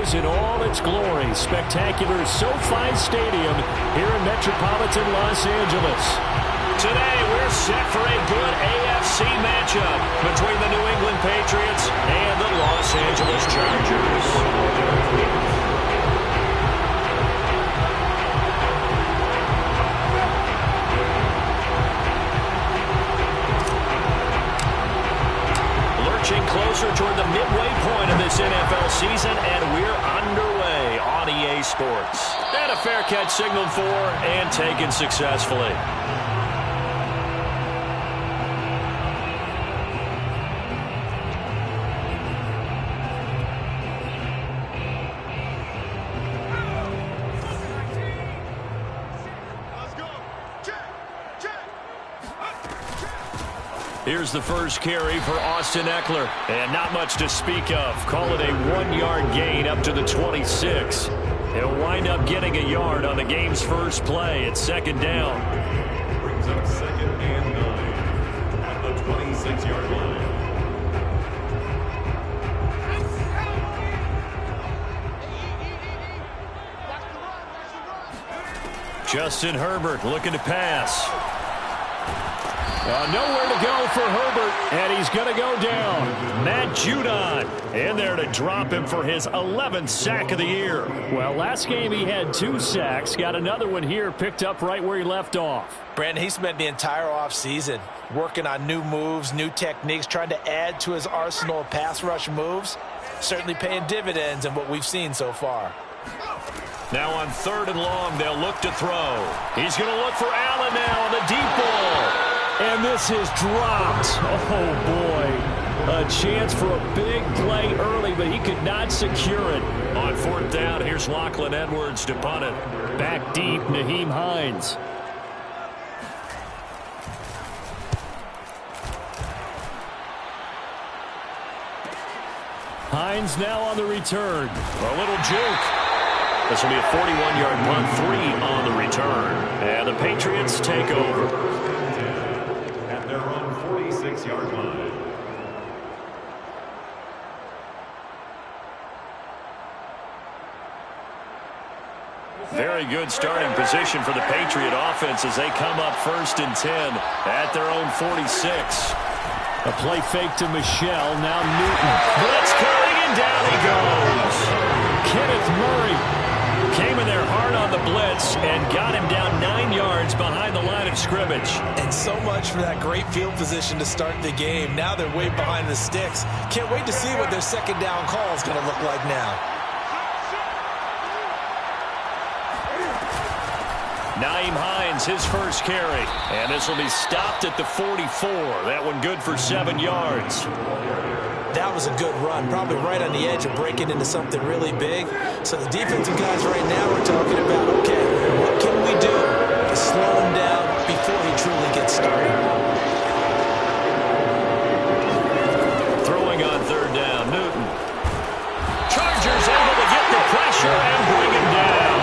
is in all its glory. Spectacular SoFi Stadium here in metropolitan Los Angeles. Today, we're set for a good AFC matchup between the New England Patriots and the Los Angeles Chargers. Closer toward the midway point of this NFL season, and we're underway on EA Sports. And a fair catch signaled for and taken successfully. Here's the first carry for Austin Eckler. And not much to speak of. Call it a 1-yard gain up to the 26. He'll wind up getting a yard on the game's first play. It's second down. Brings up 2nd and 9 at the 26-yard line. Justin Herbert looking to pass. Nowhere to go for Herbert, and he's going to go down. Matt Judon in there to drop him for his 11th sack of the year. Well, last game he had 2 sacks. Got another one here, picked up right where he left off. Brandon, he spent the entire offseason working on new moves, new techniques, trying to add to his arsenal of pass rush moves. Certainly paying dividends in what we've seen so far. Now on 3rd and long, they'll look to throw. He's going to look for Allen now on the deep ball. And this is dropped. Oh, boy. A chance for a big play early, but he could not secure it. On 4th down, here's Lachlan Edwards to punt it. Back deep, Nyheim Hines. Hines now on the return. A little juke. This will be a 41-yard punt, 3 on the return. And the Patriots take over. Their own 46-yard line. Very good starting position for the Patriot offense as they come up 1st and 10 at their own 46. A play fake to Michelle. Now Newton. Blitz coming, and down he goes. Kenneth Murray came in there hard on the blitz and got him down 9 yards behind the line of scrimmage. And so much for that great field position to start the game. Now they're way behind the sticks. Can't wait to see what their second down call is going to look like now. Nyheim Hines, his first carry. And this will be stopped at the 44. That one good for 7 yards. That was a good run, probably right on the edge of breaking into something really big. So the defensive guys right now are talking about, okay, what can we do to slow him down before he truly gets started? Throwing on 3rd down, Newton. Chargers able to get the pressure and bring him down.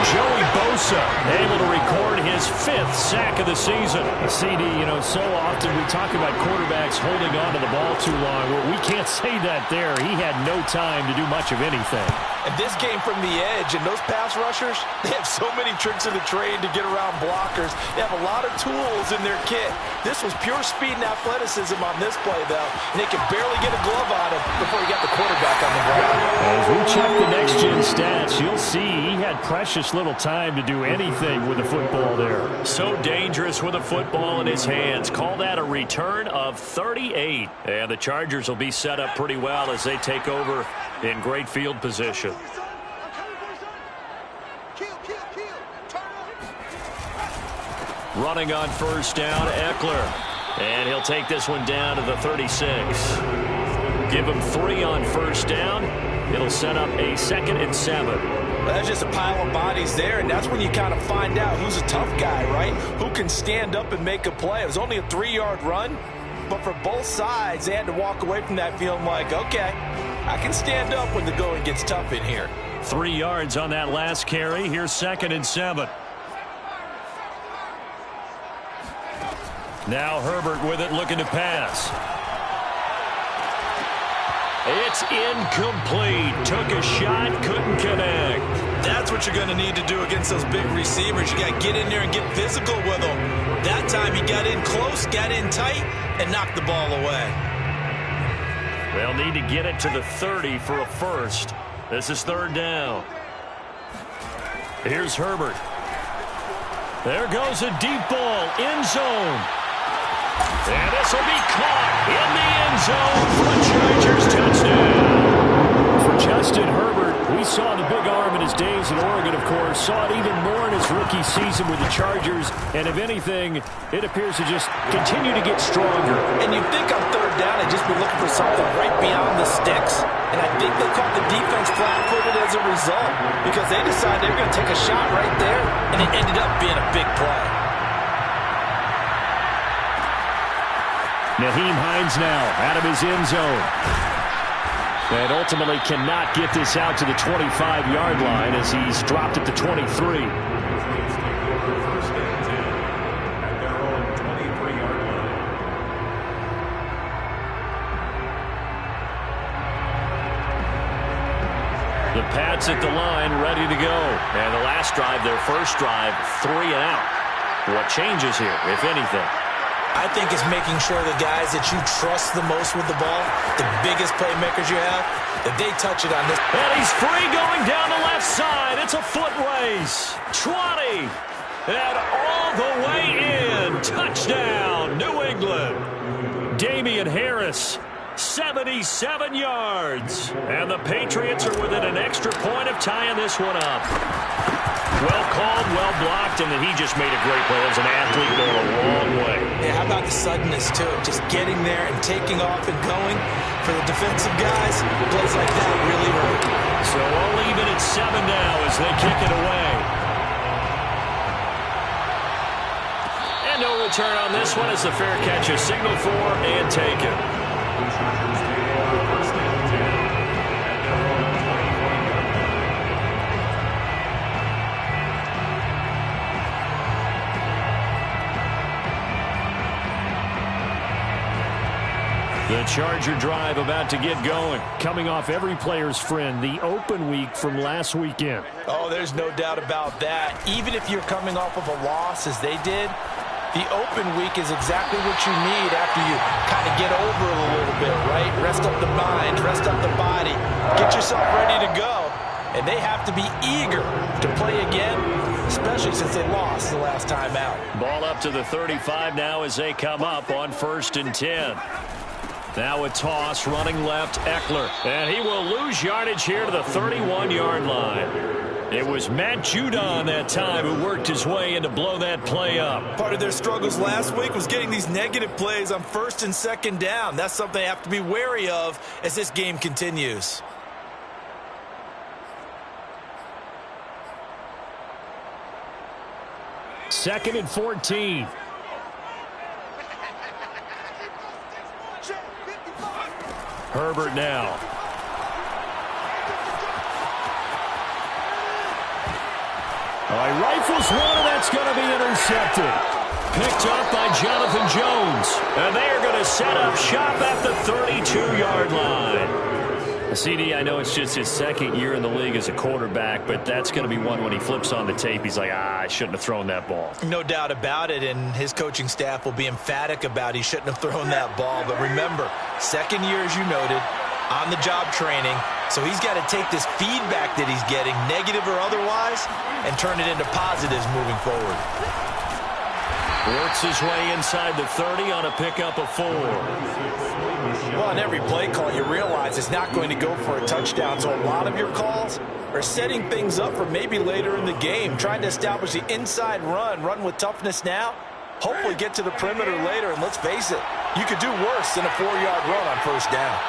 Joey Bosa able to record his 5th sack of the season. CD, you know, so often we talk about quarterbacks holding on to the ball too long. Well, we can't say that there. He had no time to do much of anything. And this came from the edge, and those pass rushers, they have so many tricks of the trade to get around blockers. They have a lot of tools in their kit. This was pure speed and athleticism on this play, though, and they could barely get a glove on him before he got the quarterback on the ground. As we check the next-gen stats, you'll see he had precious little time to do anything with the football there. So dangerous with a football in his hands. Call that a return of 38. And the Chargers will be set up pretty well as they take over in great field position. Running on 1st down, Eckler. And he'll take this one down to the 36. Give him 3 on 1st down. It'll set up a 2nd and 7. That's just a pile of bodies there, and that's when you kind of find out who's a tough guy, right? Who can stand up and make a play. It was only a 3-yard run, but for both sides, they had to walk away from that feeling like, okay, I can stand up when the going gets tough in here. 3 yards on that last carry. Here's 2nd and 7. Now Herbert with it, looking to pass. It's incomplete. Took a shot, couldn't connect. That's what you're going to need to do against those big receivers. You got to get in there and get physical with them. That time he got in close, got in tight, and knocked the ball away. They'll need to get it to the 30 for a first. This is third down. Here's Herbert. There goes a deep ball, end zone. And this will be caught in the end zone for a Chargers touchdown. For Justin Herbert, we saw the big arm in his days in Oregon, of course. Saw it even more in his rookie season with the Chargers. And if anything, it appears to just continue to get stronger. And you think on third down, they'd just be looking for something right beyond the sticks. And I think they caught the defense flat-footed as a result because they decided they were going to take a shot right there, and it ended up being a big play. Nyheim Hines now out of his end zone. And ultimately cannot get this out to the 25-yard line as he's dropped at the 23. First and 10 at their own 23-yard line. The Pats at the line, ready to go. And the last drive, their first drive, 3 and out. What changes here, if anything? I think it's making sure the guys that you trust the most with the ball, the biggest playmakers you have, that they touch it on this. And he's free going down the left side. It's a foot race. 20. And all the way in. Touchdown, New England. Damian Harris, 77 yards. And the Patriots are within an extra point of tying this one up. Well called, well blocked, and then he just made a great play. As an athlete going a long way. Yeah, how about the suddenness, too? Just getting there and taking off and going. For the defensive guys, plays like that really hurt. So all even at 7 now as they kick it away. And no return on this one as the fair catch is signaled for and taken. First and 10 at their own 24-yard line. The Charger drive about to get going. Coming off every player's friend, the open week from last weekend. Oh, there's no doubt about that. Even if you're coming off of a loss as they did, the open week is exactly what you need after you kind of get over it a little bit, right? Rest up the mind, rest up the body, get yourself ready to go. And they have to be eager to play again, especially since they lost the last time out. Ball up to the 35 now as they come up on 1st and 10. Now a toss, running left, Eckler. And he will lose yardage here to the 31-yard line. It was Matt Judon that time who worked his way in to blow that play up. Part of their struggles last week was getting these negative plays on 1st and 2nd down. That's something they have to be wary of as this game continues. Second and 14. Herbert now. He rifles one, and that's going to be intercepted. Picked up by Jonathan Jones. And they are going to set up shop at the 32-yard line. CD, I know it's just his second year in the league as a quarterback, but that's going to be one when he flips on the tape. He's like, I shouldn't have thrown that ball. No doubt about it, and his coaching staff will be emphatic about he shouldn't have thrown that ball. But remember, second year, as you noted, on-the-job training. So he's got to take this feedback that he's getting, negative or otherwise, and turn it into positives moving forward. Works his way inside the 30 on a pickup of 4. Well, on every play call, you realize it's not going to go for a touchdown. So a lot of your calls are setting things up for maybe later in the game, trying to establish the inside run with toughness now, hopefully get to the perimeter later. And let's face it, you could do worse than a 4-yard run on 1st down.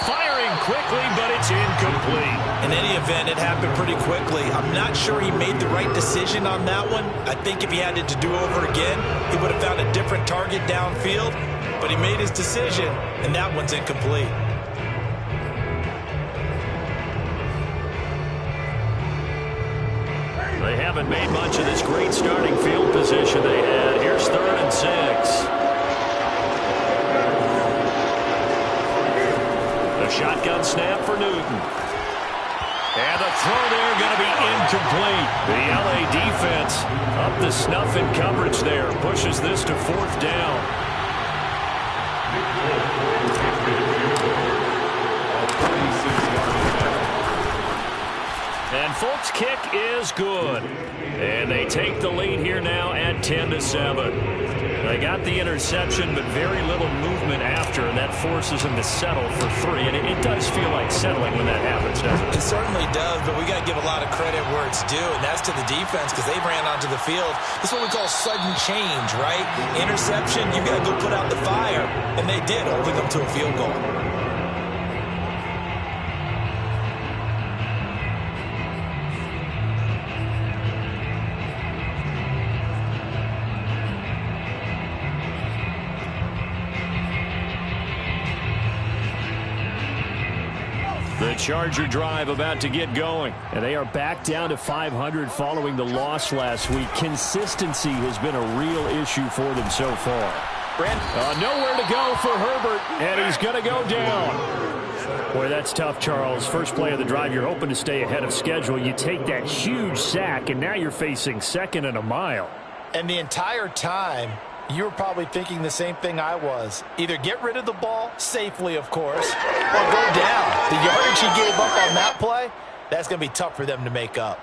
Firing quickly, but it's incomplete. In any event, it happened pretty quickly. I'm not sure he made the right decision on that one. I think if he had it to do over again, he would have found a different target downfield. But he made his decision, and that one's incomplete. They haven't made much of this great starting field position they had. Here's 3rd and 6. A shotgun snap for Newton. And the throw there going to be incomplete. The LA defense up the snuff in coverage there. Pushes this to 4th down. And Folk's kick is good. And they take the lead here now at 10-7. They got the interception, but very little movement after, and that forces them to settle for 3. And it does feel like settling when that happens, doesn't it? It certainly does, but we got to give a lot of credit where it's due, and that's to the defense because they ran onto the field. This is what we call sudden change, right? Interception, you got to go put out the fire, and they did, holding them to a field goal. The Charger drive about to get going. And they are back down to 500 following the loss last week. Consistency has been a real issue for them so far. Nowhere to go for Herbert, and he's going to go down. Boy, that's tough, Charles. First play of the drive, you're hoping to stay ahead of schedule. You take that huge sack, and now you're facing 2nd and a mile. And the entire time, you were probably thinking the same thing I was. Either get rid of the ball, safely, of course, or go down. The yardage he gave up on that play, that's going to be tough for them to make up.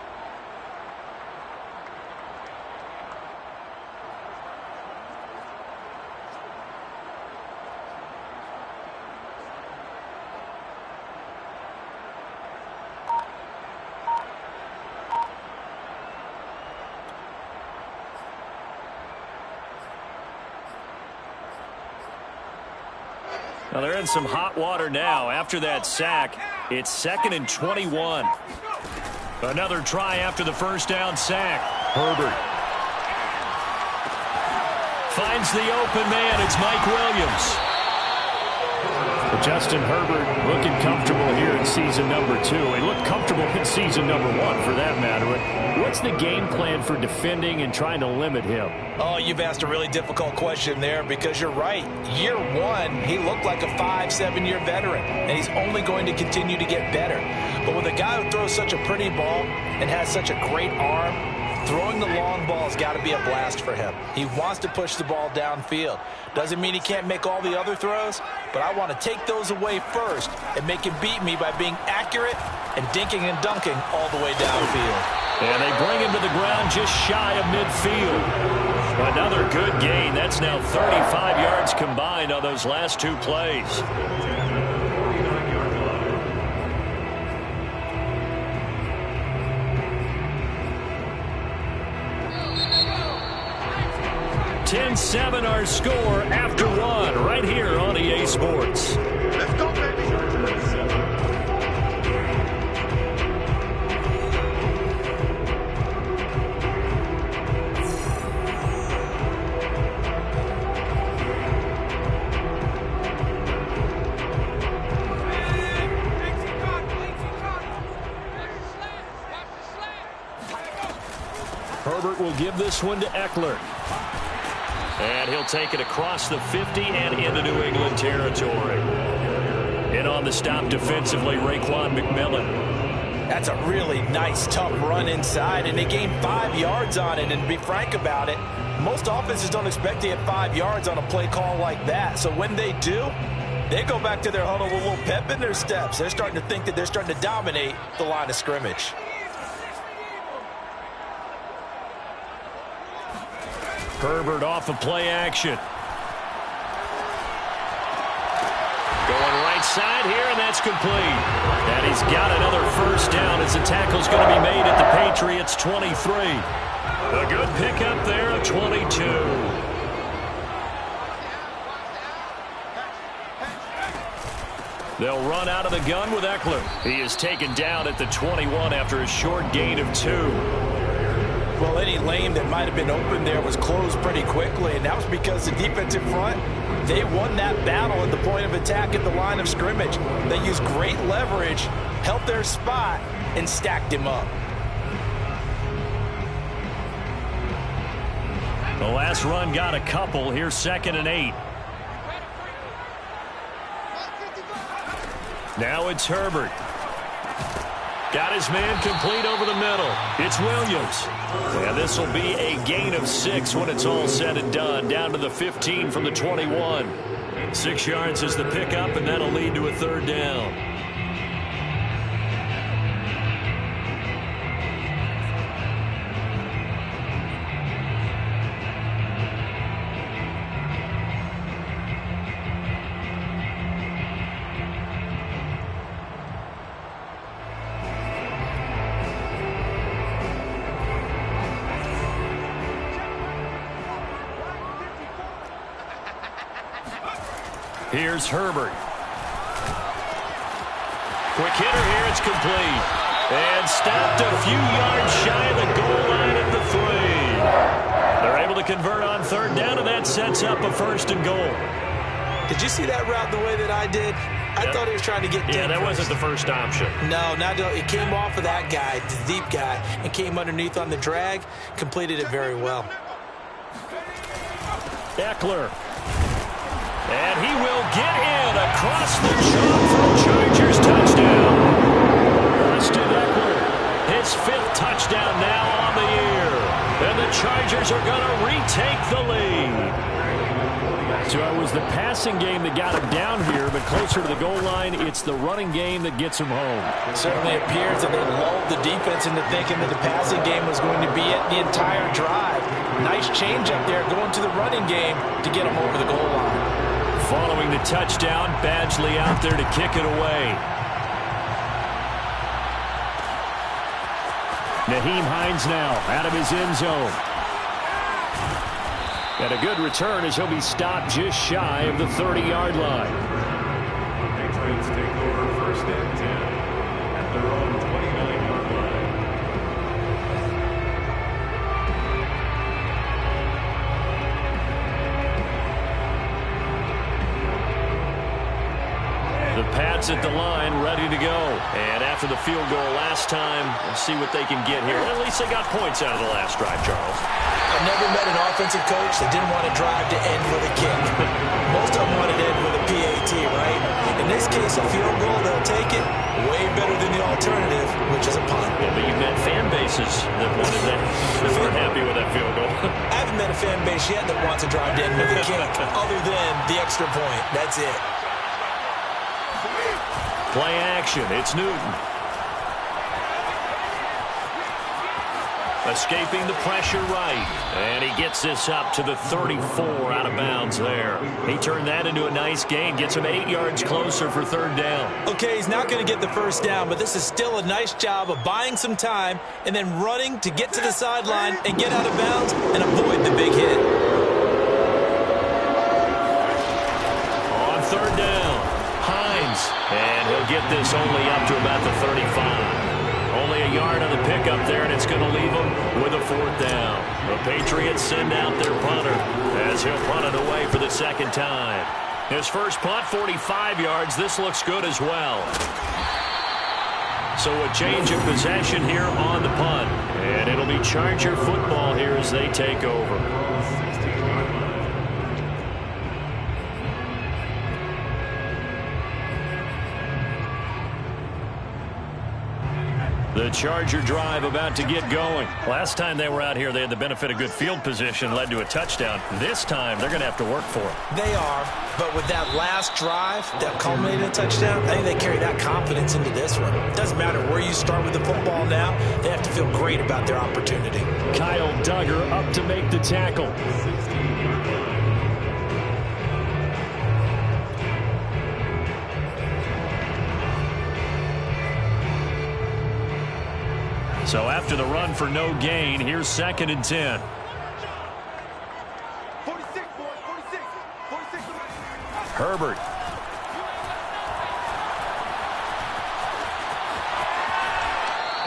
Well, they're in some hot water now. After that sack, it's 2nd and 21. Another try after the first down sack. Herbert finds the open man. It's Mike Williams. Justin Herbert looking comfortable here in season number 2. He looked comfortable in season number 1, for that matter. What's the game plan for defending and trying to limit him? Oh, you've asked a really difficult question there because you're right. Year 1, he looked like a 5-7-year veteran, and he's only going to continue to get better. But with a guy who throws such a pretty ball and has such a great arm, throwing the long ball has got to be a blast for him. He wants to push the ball downfield. Doesn't mean he can't make all the other throws, but I want to take those away first and make him beat me by being accurate and dinking and dunking all the way downfield. And they bring him to the ground just shy of midfield. Another good gain. That's now 35 yards combined on those last 2 plays. (10-7) our score after 1 right here on EA Sports. Let's go, baby. Herbert will give this one to Eckler. And he'll take it across the 50 and into New England territory. In on the stop defensively, Raekwon McMillan. That's a really nice, tough run inside, and they gained 5 yards on it. And to be frank about it, most offenses don't expect to get 5 yards on a play call like that. So when they do, they go back to their huddle with a little pep in their steps. They're starting to think that they're starting to dominate the line of scrimmage. Herbert off of play action. Going right side here, and that's complete. And he's got another first down as the tackle's going to be made at the Patriots' 23. A good pickup there at 22. They'll run out of the gun with Eckler. He is taken down at the 21 after a short gain of 2. Well, any lane that might have been open there was closed pretty quickly, and that was because the defensive front, they won that battle at the point of attack at the line of scrimmage. They used great leverage, held their spot, and stacked him up. The last run got a couple. Here's 2nd and 8. Now it's Herbert. Got his man complete over the middle. It's Williams. And this will be a gain of 6 when it's all said and done. Down to the 15 from the 21. 6 yards is the pickup, and that'll lead to a third down. Here's Herbert. Quick hitter here. It's complete. And stopped a few yards shy of the goal line at the 3. They're able to convert on third down, and that sets up a 1st and goal. Did you see that route the way that I did? I thought he was trying to get deep. Yeah, that wasn't the first option. No, it came off of that guy, the deep guy, and came underneath on the drag. Completed it very well. Eckler. And he will get in across the chalk for Chargers touchdown. Austin Eckler, his 5th touchdown now on the year. And the Chargers are going to retake the lead. So it was the passing game that got him down here, but closer to the goal line, it's the running game that gets him home. It certainly appears that they lulled the defense into thinking that the passing game was going to be it the entire drive. Nice change up there going to the running game to get him over the goal line. Following the touchdown, Badgley out there to kick it away. Nyheim Hines now out of his end zone. And a good return as he'll be stopped just shy of the 30-yard line. Patriots take over 1st and 10 at their own 29-yard line. The Pats at the line, ready to go. And after the field goal last time, we'll see what they can get here. At least they got points out of the last drive, Charles. I've never met an offensive coach that didn't want to drive to end with a kick. Most of them wanted to end with a PAT, right? In this case, a field goal, they'll take it. Way better than the alternative, which is a punt. Yeah, but you've met fan bases that wanted that, that weren't happy with that field goal. I haven't met a fan base yet that wants to drive to end with a kick, other than the extra point. That's it. Play action. It's Newton. Escaping the pressure right. And he gets this up to the 34 out of bounds there. He turned that into a nice gain. Gets him 8 yards closer for third down. Okay, he's not going to get the first down, but this is still a nice job of buying some time and then running to get to the sideline and get out of bounds and avoid the big hit. On third down, Hines. And he'll get this only up to about the 35. Only a yard on the pickup there, and it's going to leave them with a 4th down. The Patriots send out their punter as he'll punt it away for the 2nd time. His first punt, 45 yards. This looks good as well. So a change of possession here on the punt. And it'll be Charger football here as they take over. The Charger drive about to get going. Last time they were out here, they had the benefit of good field position, led to a touchdown. This time, they're going to have to work for it. They are, but with that last drive that culminated in a touchdown, I think they carry that confidence into this one. It doesn't matter where you start with the football now. They have to feel great about their opportunity. Kyle Duggar up to make the tackle. So after the run for no gain, here's 2nd and 10. 46, boys, 46. 46. Herbert.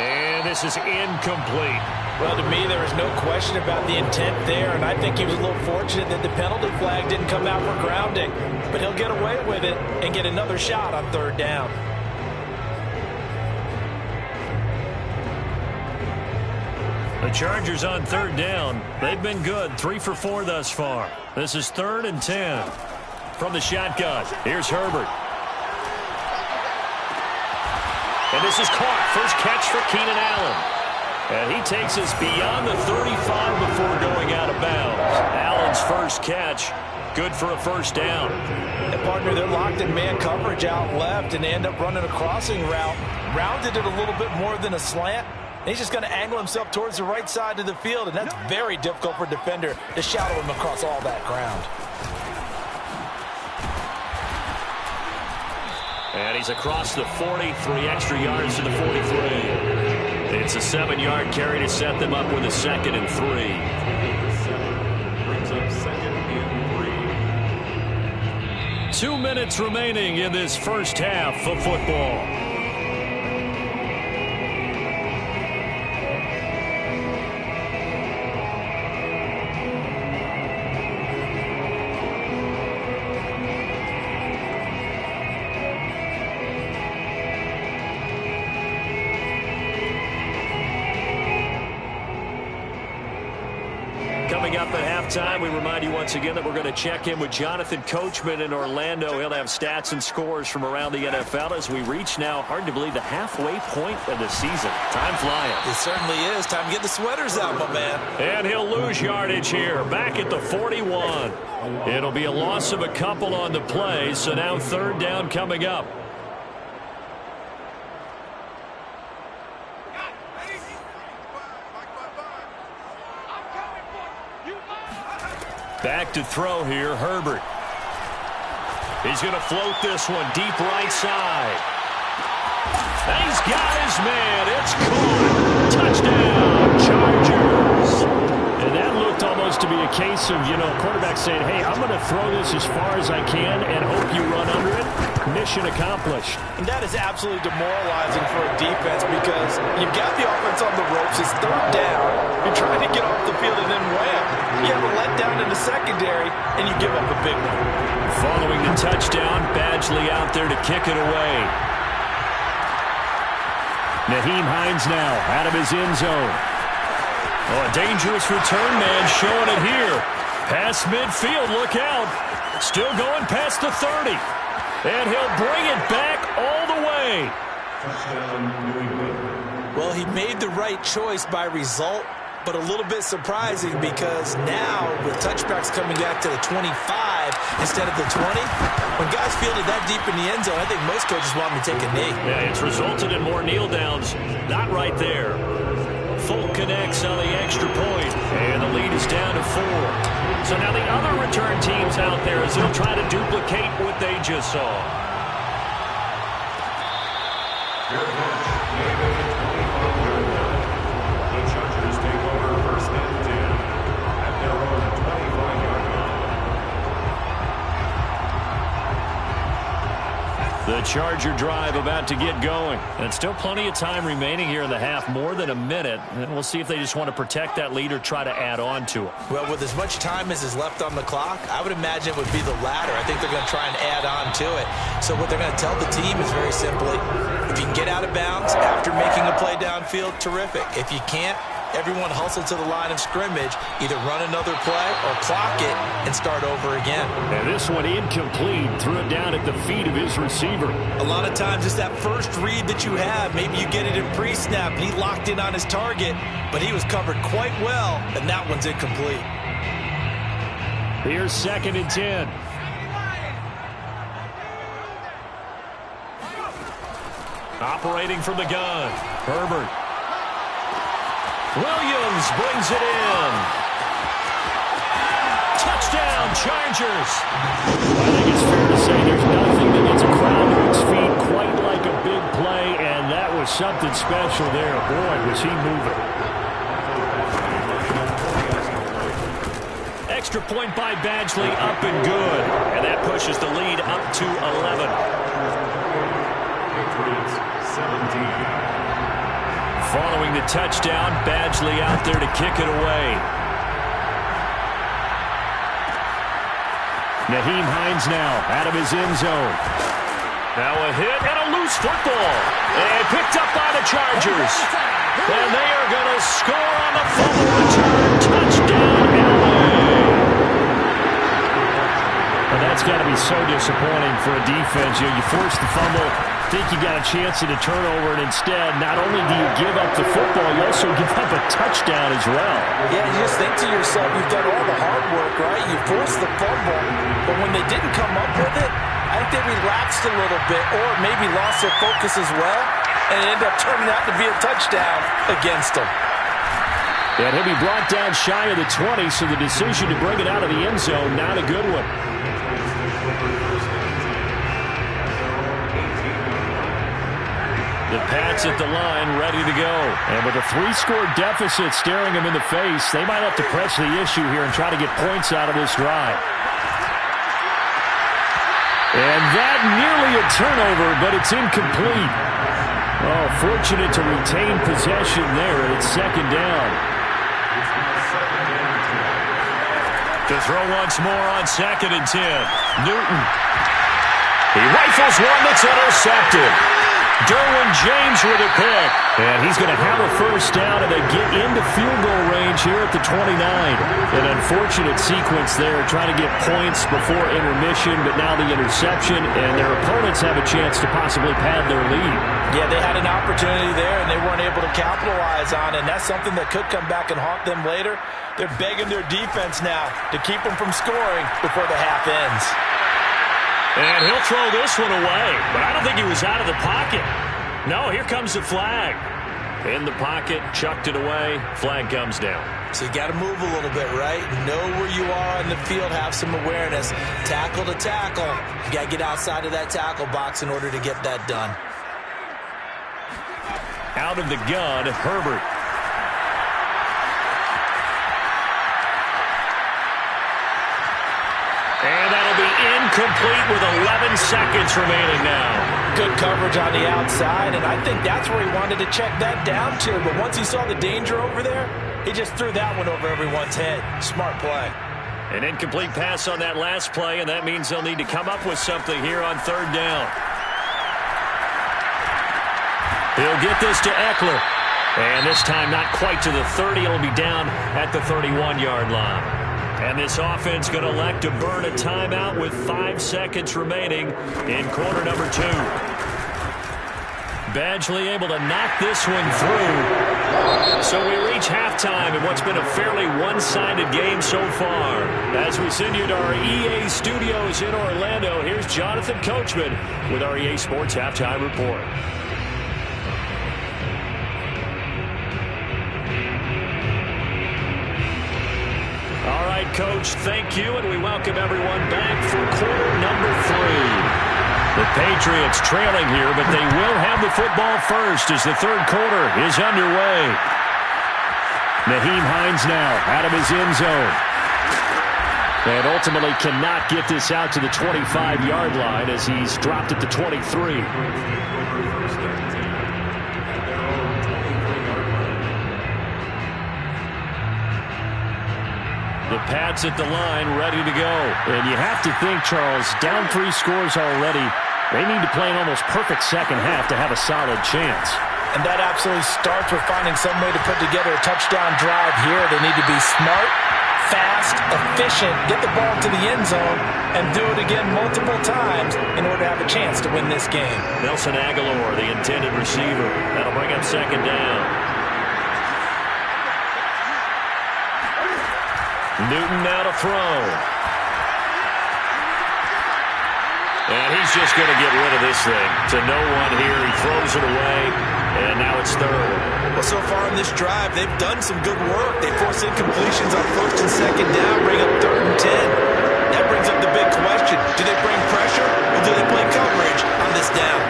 And this is incomplete. Well, to me, there was no question about the intent there, and I think he was a little fortunate that the penalty flag didn't come out for grounding. But he'll get away with it and get another shot on third down. The Chargers on third down. They've been good, 3 for 4 thus far. This is 3rd and 10. From the shotgun, here's Herbert. And this is caught. First catch for Keenan Allen. And he takes us beyond the 35 before going out of bounds. Allen's first catch, good for a first down. And partner, they're locked in man coverage out left, and they end up running a crossing route. Rounded it a little bit more than a slant. And he's just going to angle himself towards the right side of the field, and that's very difficult for a defender to shadow him across all that ground. And he's across the 40, 3 extra yards to the 43. It's a 7-yard carry to set them up with a 2nd and 3. Brings up 2nd and 3. 2 minutes remaining in this first half of football. Coming up at halftime, we remind you once again that we're going to check in with Jonathan Coachman in Orlando. He'll have stats and scores from around the NFL as we reach now, hard to believe, the halfway point of the season. Time flying. It certainly is. Time to get the sweaters out, my man. And he'll lose yardage here, back at the 41. It'll be a loss of a couple on the play, so now 3rd down coming up. Back to throw here, Herbert. He's going to float this one deep right side. And he's got his man. It's caught. Touchdown, Chargers. And that looked almost to be a case of, quarterback saying, hey, I'm going to throw this as far as I can and hope you run under it. Mission accomplished. And that is absolutely demoralizing for a defense because you've got the offense on the ropes. It's 3rd down. You're trying to get off the field and then wham. You have a letdown in the secondary, and you give up a big one. Following the touchdown, Badgley out there to kick it away. Nyheim Hines now out of his end zone. Oh, a dangerous return man showing it here. Past midfield, look out. Still going past the 30. And he'll bring it back all the way. Touchdown, New England. Well, he made the right choice by result, but a little bit surprising because now with touchbacks coming back to the 25 instead of the 20, when guys fielded that deep in the end zone, I think most coaches want him to take a knee. Yeah, it's resulted in more kneel downs. Not right there. Folk connects on the extra point, and the lead is down to 4. So now the other return teams out there as they'll try to duplicate what they just saw. Fair catch. Made at the 25-yard line. The Chargers take over 1st and 10 at their own 25-yard line. The Charger drive about to get going. And still plenty of time remaining here in the half, more than a minute. And we'll see if they just want to protect that lead or try to add on to it. Well, with as much time as is left on the clock, I would imagine it would be the latter. I think they're going to try and add on to it. So what they're going to tell the team is very simply, if you can get out of bounds after making a play downfield, terrific. If you can't, everyone hustle to the line of scrimmage, either run another play or clock it and start over again. And this one incomplete, threw it down at the feet of his receiver. A lot of times it's that first read that you have. Maybe you get it in pre-snap and he locked in on his target, but he was covered quite well, and that one's incomplete. Here's 2nd and 10. Operating from the gun, Herbert. Williams brings it in. Touchdown, Chargers. I think it's fair to say there's nothing that gets a crowd to its feet quite like a big play, and that was something special there. Boy, was he moving. Extra point by Badgley, up and good. And that pushes the lead up to 11. Patriots 17. Following the touchdown, Badgley out there to kick it away. Nyheim Hines now out of his end zone. Now a hit and a loose football. And picked up by the Chargers. And they are going to score on the fumble return. Touchdown, LA. And that That's got to be so disappointing for a defense. You force the fumble, think you got a chance at a turnover, and instead, not only do you give up the football, you also give up a touchdown as well. Yeah, you just think to yourself, you've done all the hard work, right? You forced the fumble, but when they didn't come up with it, I think they relaxed a little bit or maybe lost their focus as well, and it ended up turning out to be a touchdown against them. And he'll be brought down shy of the 20, so the decision to bring it out of the end zone, not a good one. The Pats at the line, ready to go. And with a 3-score deficit staring them in the face, they might have to press the issue here and try to get points out of this drive. And that nearly a turnover, but it's incomplete. Oh, fortunate to retain possession there, and it's second down. To throw once more on 2nd and 10. Newton. He rifles one that's intercepted. Derwin James with a pick. And he's going to have a first down, and they get into field goal range here at the 29. An unfortunate sequence there, trying to get points before intermission, but now the interception, and their opponents have a chance to possibly pad their lead. Yeah, they had an opportunity there, and they weren't able to capitalize on it, and that's something that could come back and haunt them later. They're begging their defense now to keep them from scoring before the half ends. And he'll throw this one away, but I don't think he was out of the pocket. No, here comes the flag. In the pocket, chucked it away, flag comes down. So you got to move a little bit, right? Know where you are on the field, have some awareness. Tackle to tackle. You got to get outside of that tackle box in order to get that done. Out of the gun, Herbert. And that'll be incomplete with 11 seconds remaining now. Good coverage on the outside, and I think that's where he wanted to check that down to. But once he saw the danger over there, he just threw that one over everyone's head. Smart play. An incomplete pass on that last play, and that means they'll need to come up with something here on 3rd down. He'll get this to Eckler. And this time not quite to the 30. It'll be down at the 31-yard line. And this offense going to elect to burn a timeout with 5 seconds remaining in quarter number 2. Badgley able to knock this one through. So we reach halftime in what's been a fairly one-sided game so far. As we send you to our EA studios in Orlando, here's Jonathan Coachman with our EA Sports Halftime Report. All right, Coach, thank you, and we welcome everyone back for quarter number 3. The Patriots trailing here, but they will have the football first as the 3rd quarter is underway. Nyheim Hines now out of his end zone. And ultimately cannot get this out to the 25-yard line as he's dropped at the 23. The Pats at the line, ready to go. And you have to think, Charles, down 3 scores already. They need to play an almost perfect second half to have a solid chance. And that absolutely starts with finding some way to put together a touchdown drive here. They need to be smart, fast, efficient, get the ball to the end zone, and do it again multiple times in order to have a chance to win this game. Nelson Aguilar, the intended receiver. That'll bring up 2nd down. Newton now to throw. And he's just going to get rid of this thing. To no one here. He throws it away. And now it's 3rd. Well, so far in this drive, they've done some good work. They force incompletions on 1st and 2nd down, bring up 3rd and 10. That brings up the big question. Do they bring pressure or do they play coverage on this down?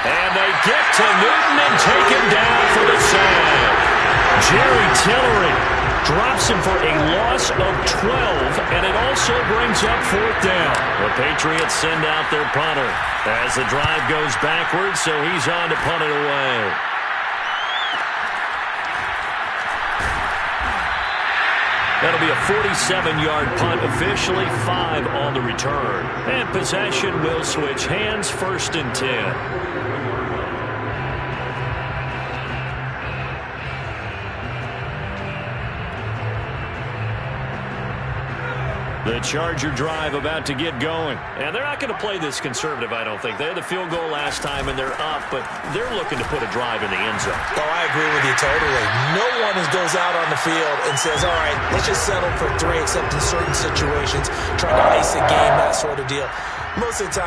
And they get to Newton and take him down for the sack. Jerry Tillery drops him for a loss of 12, and it also brings up 4th down. The Patriots send out their punter as the drive goes backwards, so he's on to punt it away. That'll be a 47-yard punt, officially 5 on the return. And possession will switch hands, 1st and 10. The Charger drive about to get going. And they're not going to play this conservative, I don't think. They had the field goal last time, and they're up, but they're looking to put a drive in the end zone. Oh, I agree with you totally. No one goes out on the field and says, all right, let's just settle for 3, except in certain situations, trying to ice a game, that sort of deal. Most of the time,